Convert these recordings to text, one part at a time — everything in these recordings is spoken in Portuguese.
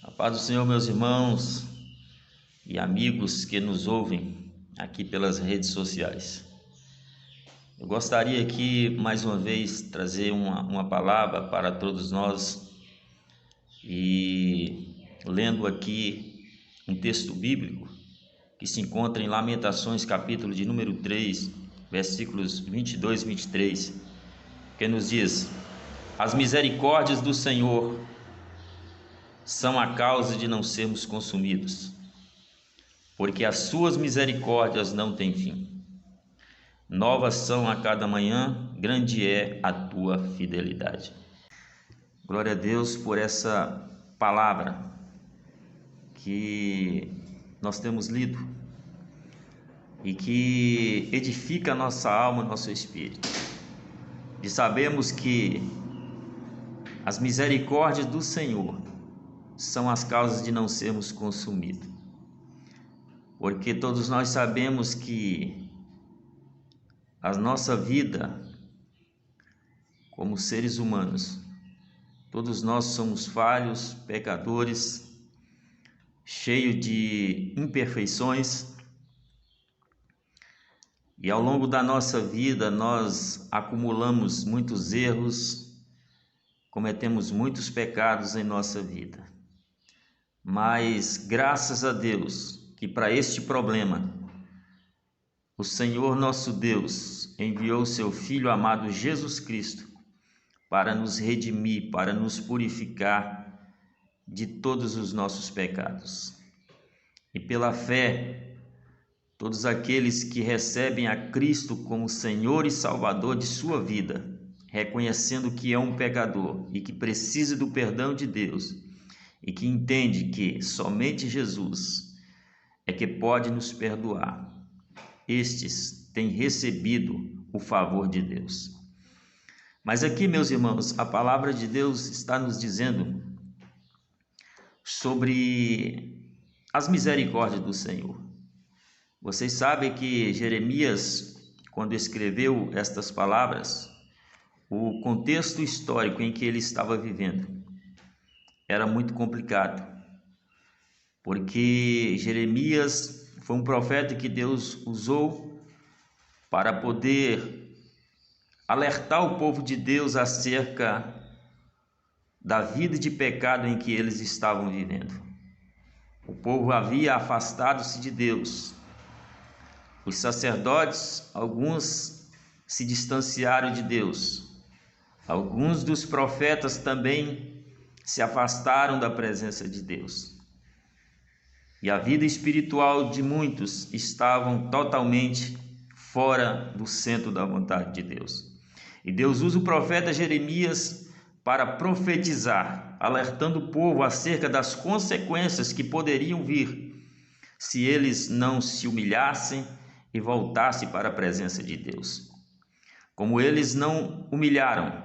A paz do Senhor, meus irmãos e amigos que nos ouvem aqui pelas redes sociais. Eu gostaria aqui mais uma vez trazer uma palavra para todos nós e lendo aqui um texto bíblico que se encontra em Lamentações, capítulo de número 3, versículos 22 e 23, que nos diz: as misericórdias do Senhor são a causa de não sermos consumidos, porque as suas misericórdias não têm fim. Novas são a cada manhã, grande é a tua fidelidade. Glória a Deus por essa palavra que nós temos lido e que edifica a nossa alma, nosso espírito. E sabemos que as misericórdias do Senhor são as causas de não sermos consumidos. Porque todos nós sabemos que a nossa vida, como seres humanos, todos nós somos falhos, pecadores, cheios de imperfeições, e ao longo da nossa vida nós acumulamos muitos erros, cometemos muitos pecados em nossa vida. Mas graças a Deus que para este problema o Senhor nosso Deus enviou seu Filho amado Jesus Cristo para nos redimir, para nos purificar de todos os nossos pecados. E pela fé, todos aqueles que recebem a Cristo como Senhor e Salvador de sua vida, reconhecendo que é um pecador e que precisa do perdão de Deus, e que entende que somente Jesus é que pode nos perdoar, estes têm recebido o favor de Deus. Mas aqui, meus irmãos, a palavra de Deus está nos dizendo sobre as misericórdias do Senhor. Vocês sabem que Jeremias, quando escreveu estas palavras, o contexto histórico em que ele estava vivendo era muito complicado, porque Jeremias foi um profeta que Deus usou para poder alertar o povo de Deus acerca da vida de pecado em que eles estavam vivendo. O povo havia afastado-se de Deus. Os sacerdotes, alguns se distanciaram de Deus. Alguns dos profetas também se afastaram da presença de Deus. E a vida espiritual de muitos estavam totalmente fora do centro da vontade de Deus. E Deus usa o profeta Jeremias para profetizar, alertando o povo acerca das consequências que poderiam vir se eles não se humilhassem e voltassem para a presença de Deus. Como eles não humilharam,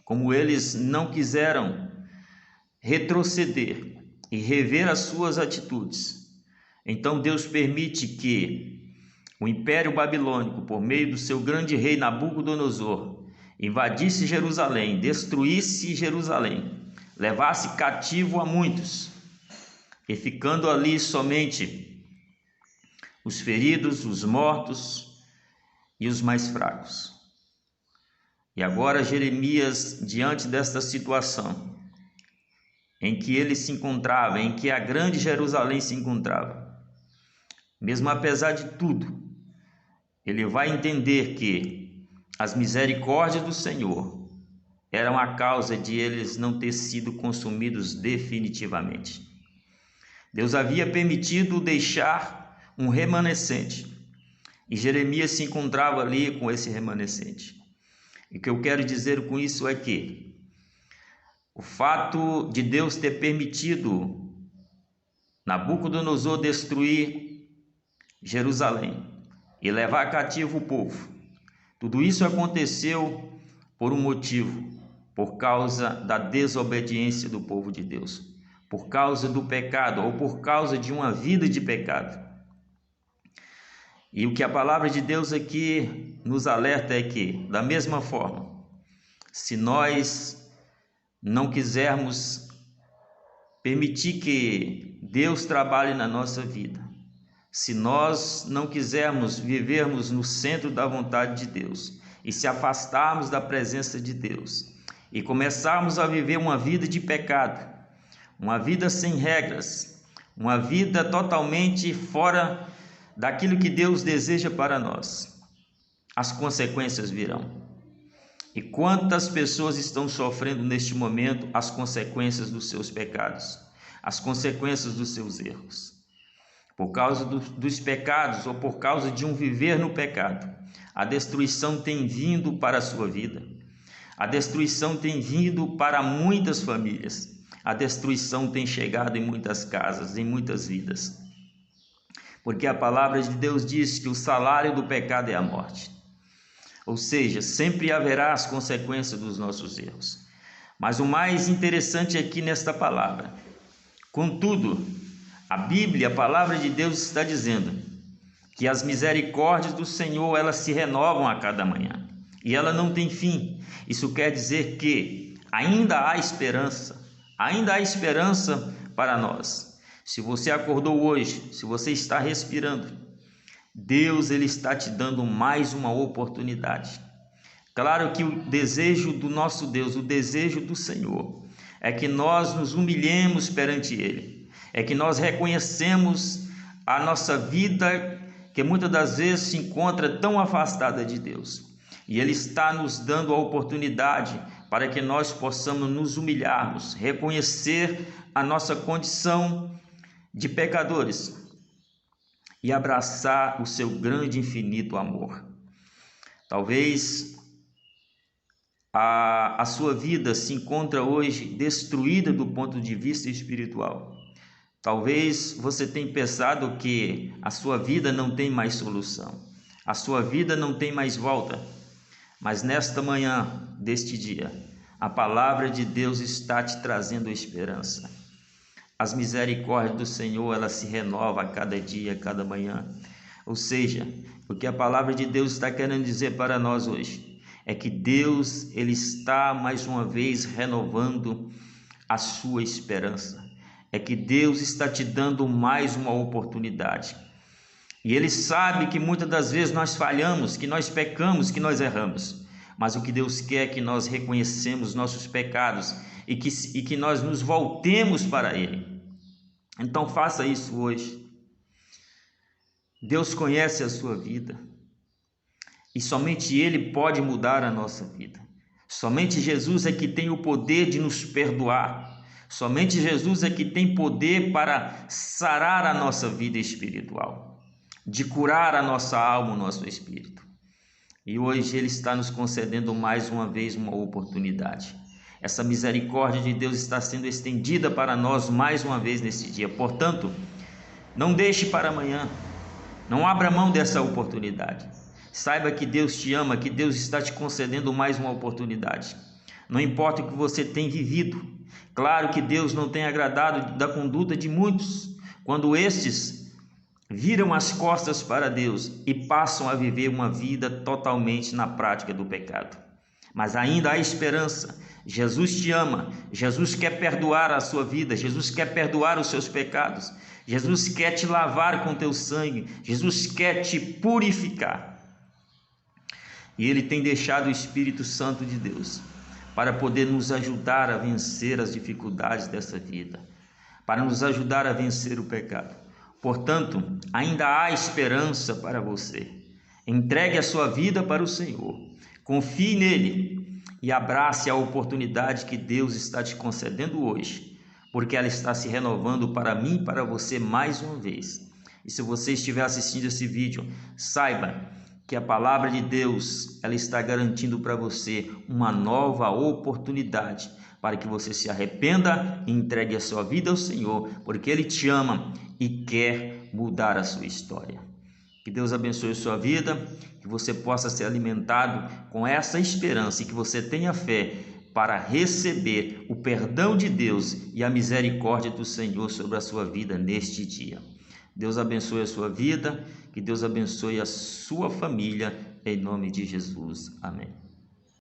como eles não quiseram retroceder e rever as suas atitudes, então Deus permite que o Império Babilônico, por meio do seu grande rei Nabucodonosor, invadisse Jerusalém, destruísse Jerusalém, levasse cativo a muitos, e ficando ali somente os feridos, os mortos e os mais fracos. E agora Jeremias, diante desta situação em que ele se encontrava, em que a grande Jerusalém se encontrava, mesmo apesar de tudo, ele vai entender que as misericórdias do Senhor eram a causa de eles não ter sido consumidos definitivamente. Deus havia permitido deixar um remanescente, e Jeremias se encontrava ali com esse remanescente. E o que eu quero dizer com isso é que o fato de Deus ter permitido Nabucodonosor destruir Jerusalém e levar cativo o povo, tudo isso aconteceu por um motivo, por causa da desobediência do povo de Deus, por causa do pecado ou por causa de uma vida de pecado. E o que a palavra de Deus aqui nos alerta é que, da mesma forma, se nós não quisermos permitir que Deus trabalhe na nossa vida, se nós não quisermos vivermos no centro da vontade de Deus e se afastarmos da presença de Deus e começarmos a viver uma vida de pecado, uma vida sem regras, uma vida totalmente fora daquilo que Deus deseja para nós, as consequências virão. E quantas pessoas estão sofrendo neste momento as consequências dos seus pecados, as consequências dos seus erros? Por causa dos pecados ou por causa de um viver no pecado, a destruição tem vindo para a sua vida. A destruição tem vindo para muitas famílias. A destruição tem chegado em muitas casas, em muitas vidas. Porque a palavra de Deus diz que o salário do pecado é a morte. Ou seja, sempre haverá as consequências dos nossos erros. Mas o mais interessante aqui nesta palavra, contudo, a Bíblia, a palavra de Deus está dizendo que as misericórdias do Senhor, elas se renovam a cada manhã. E ela não tem fim. Isso quer dizer que ainda há esperança para nós. Se você acordou hoje, se você está respirando, Deus, ele está te dando mais uma oportunidade. Claro que o desejo do nosso Deus, o desejo do Senhor, é que nós nos humilhemos perante Ele, é que nós reconhecemos a nossa vida, que muitas das vezes se encontra tão afastada de Deus. E Ele está nos dando a oportunidade para que nós possamos nos humilharmos, reconhecer a nossa condição de pecadores e abraçar o seu grande e infinito amor. Talvez a sua vida se encontra hoje destruída do ponto de vista espiritual. Talvez você tenha pensado que a sua vida não tem mais solução, a sua vida não tem mais volta. Mas nesta manhã deste dia, a palavra de Deus está te trazendo esperança. As misericórdias do Senhor, elas se renovam a cada dia, a cada manhã. Ou seja, o que a palavra de Deus está querendo dizer para nós hoje é que Deus, ele está mais uma vez renovando a sua esperança. É que Deus está te dando mais uma oportunidade. E Ele sabe que muitas das vezes nós falhamos, que nós pecamos, que nós erramos. Mas o que Deus quer é que nós reconhecemos nossos pecados e que nós nos voltemos para Ele. Então faça isso hoje. Deus conhece a sua vida e somente Ele pode mudar a nossa vida. Somente Jesus é que tem o poder de nos perdoar. Somente Jesus é que tem poder para sarar a nossa vida espiritual, de curar a nossa alma, o nosso espírito. E hoje Ele está nos concedendo mais uma vez uma oportunidade. Essa misericórdia de Deus está sendo estendida para nós mais uma vez nesse dia. Portanto, não deixe para amanhã. Não abra mão dessa oportunidade. Saiba que Deus te ama, que Deus está te concedendo mais uma oportunidade. Não importa o que você tem vivido. Claro que Deus não tem agradado da conduta de muitos, quando estes viram as costas para Deus e passam a viver uma vida totalmente na prática do pecado. Mas ainda há esperança. Jesus te ama, Jesus quer perdoar a sua vida, Jesus quer perdoar os seus pecados, Jesus quer te lavar com teu sangue, Jesus quer te purificar. E Ele tem deixado o Espírito Santo de Deus para poder nos ajudar a vencer as dificuldades dessa vida, para nos ajudar a vencer o pecado. Portanto, ainda há esperança para você. Entregue a sua vida para o Senhor, confie nele e abrace a oportunidade que Deus está te concedendo hoje, porque ela está se renovando para mim e para você mais uma vez. E se você estiver assistindo esse vídeo, saiba que a palavra de Deus, ela está garantindo para você uma nova oportunidade para que você se arrependa e entregue a sua vida ao Senhor, porque Ele te ama e quer mudar a sua história. Que Deus abençoe a sua vida, que você possa ser alimentado com essa esperança e que você tenha fé para receber o perdão de Deus e a misericórdia do Senhor sobre a sua vida neste dia. Deus abençoe a sua vida, que Deus abençoe a sua família, em nome de Jesus. Amém.